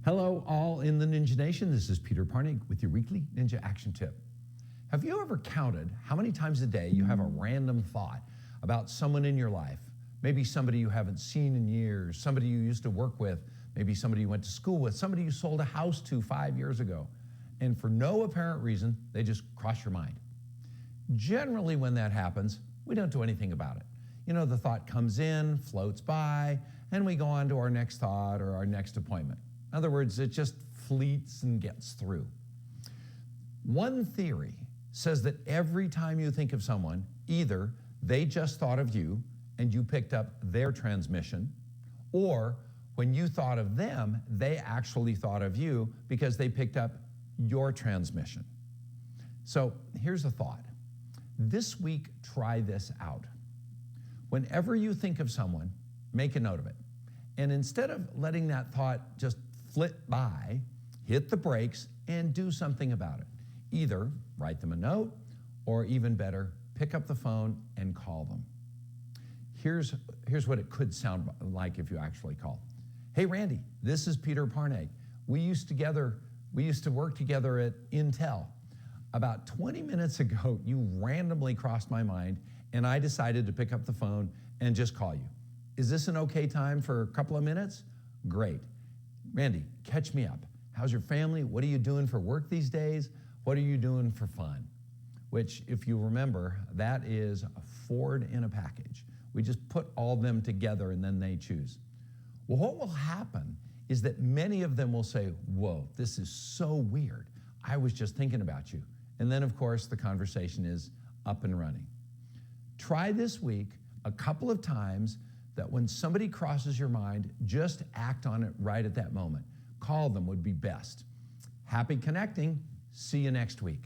Hello, all in the Ninja Nation. This is Peter Parnegg with your weekly Ninja Action Tip. Have you ever counted how many times a day you have a random thought about someone in your life? Maybe somebody you haven't seen in years, somebody you used to work with, maybe somebody you went to school with, somebody you sold a house to 5 years ago. And for no apparent reason, they just cross your mind. Generally, when that happens, we don't do anything about it. You know, the thought comes in, floats by, and we go on to our next thought or our next appointment. In other words, it just fleets and gets through. One theory says that every time you think of someone, either they just thought of you and you picked up their transmission, or when you thought of them, they actually thought of you because they picked up your transmission. So here's a thought. This week, try this out. Whenever you think of someone, make a note of it. And instead of letting that thought just flit by, hit the brakes and do something about it. Either write them a note, or even better, pick up the phone and call them. Here's what it could sound like if you actually call. Hey Randy, this is Peter Parnegg. We used to work together at Intel. About 20 minutes ago, you randomly crossed my mind and I decided to pick up the phone and just call you. Is this an okay time for a couple of minutes? Great. Randy, catch me up. How's your family? What are you doing for work these days? What are you doing for fun? Which, if you remember, that is a Ford in a package. We just put all of them together and then they choose. Well, what will happen is that many of them will say, whoa, this is so weird. I was just thinking about you. And then, of course, the conversation is up and running. Try this week a couple of times that when somebody crosses your mind, just act on it right at that moment. Call them would be best. Happy connecting. See you next week.